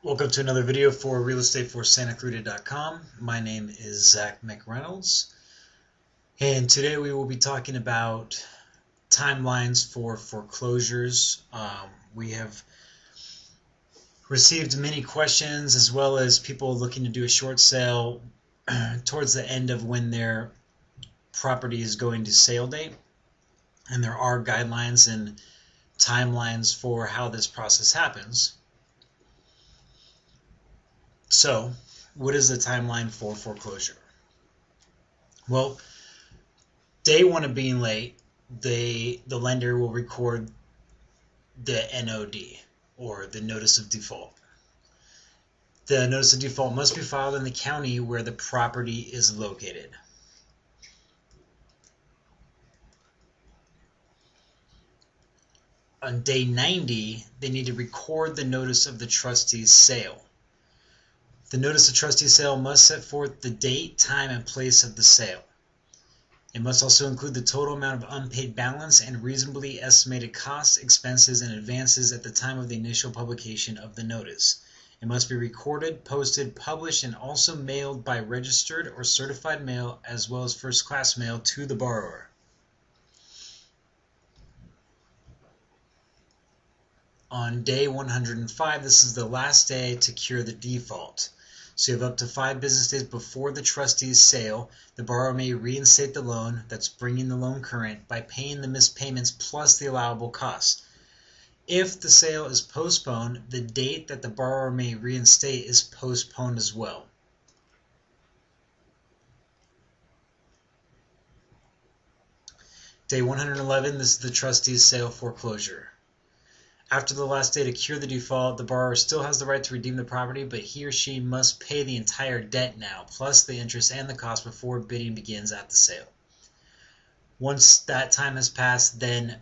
Welcome to another video for realestateforsantaclarita.com. My name is ZachMc, and today we will be talking about timelines for foreclosures. We have received many questions as well as people looking to do a short sale towards the end of when their property is going to sale date, and there are guidelines and timelines for how this process happens. So, what is the timeline for foreclosure? Well, day one of being late, the lender will record the NOD, or the notice of default. The notice of default must be filed in the county where the property is located. On day 90, they need to record the notice of the trustee's sale. The notice of trustee sale must set forth the date, time, and place of the sale. It must also include the total amount of unpaid balance and reasonably estimated costs, expenses, and advances at the time of the initial publication of the notice. It must be recorded, posted, published, and also mailed by registered or certified mail as well as first-class mail to the borrower. On day 105, this is the last day to cure the default. So you have up to 5 business days before the trustee's sale. The borrower may reinstate the loan, that's bringing the loan current, by paying the missed payments plus the allowable costs. If the sale is postponed, the date that the borrower may reinstate is postponed as well. Day 111, this is the trustee's sale foreclosure. After the last day to cure the default, the borrower still has the right to redeem the property, but he or she must pay the entire debt now, plus the interest and the cost before bidding begins at the sale. Once that time has passed, then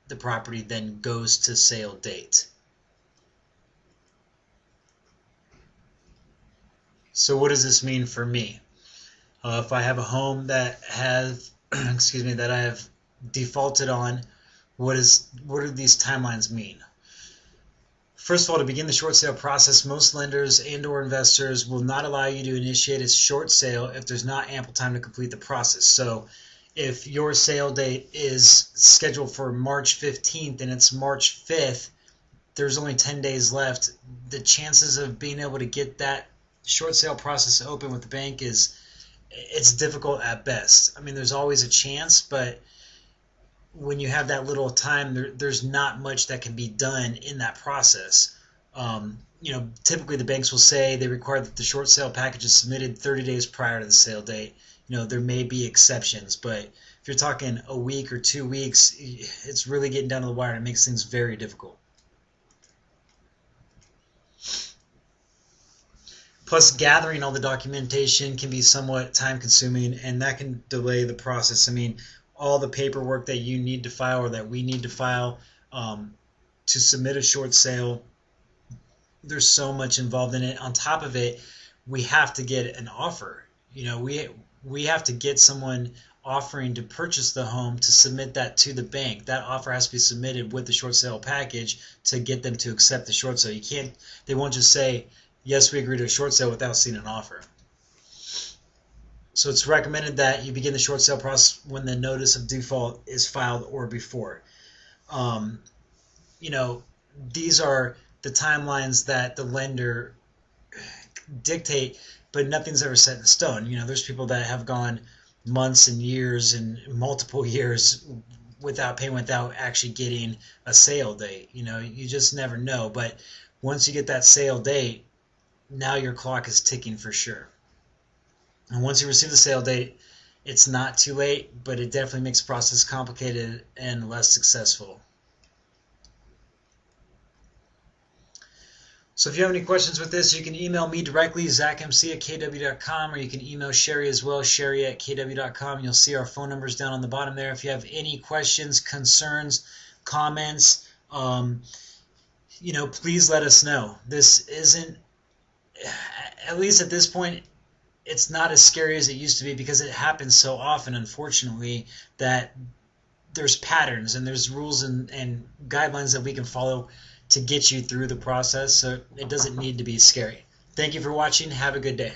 the property then goes to sale date. So what does this mean for me? If I have a home that has, that I have defaulted on, what do these timelines mean? First of all, to begin the short sale process, most lenders and or investors will not allow you to initiate a short sale if there's not ample time to complete the process. So if your sale date is scheduled for March 15th and it's March 5th, there's only 10 days left. The chances of being able to get that short sale process open with the bank it's difficult at best. I mean, there's always a chance, but when you have that little time, there's not much that can be done in that process. Typically the banks will say they require that the short sale package is submitted 30 days prior to the sale date. There may be exceptions, but if you're talking a week or 2 weeks, it's really getting down to the wire, and it makes things very difficult. Plus, gathering all the documentation can be somewhat time consuming, and that can delay the process. I mean, all the paperwork that you need to file or that we need to file to submit a short sale, there's so much involved in it. On top of it, we have to get an offer. We have to get someone offering to purchase the home to submit that to the bank. That offer has to be submitted with the short sale package to get them to accept the short sale. They won't just say, yes, we agree to a short sale without seeing an offer. So it's recommended that you begin the short sale process when the notice of default is filed or before. These are the timelines that the lender dictate, but nothing's ever set in stone. There's people that have gone months and years and multiple years without paying, without actually getting a sale date. You just never know. But once you get that sale date, now your clock is ticking for sure. And once you receive the sale date, it's not too late, but it definitely makes the process complicated and less successful. So if you have any questions with this, you can email me directly, ZachMc@kw.com, or you can email Cherrie as well, Cherrie@kw.com. You'll see our phone numbers down on the bottom there. If you have any questions, concerns, comments, please let us know. This isn't, at least at this point, it's not as scary as it used to be, because it happens so often, unfortunately, that there's patterns and there's rules and guidelines that we can follow to get you through the process, so it doesn't need to be scary. Thank you for watching. Have a good day.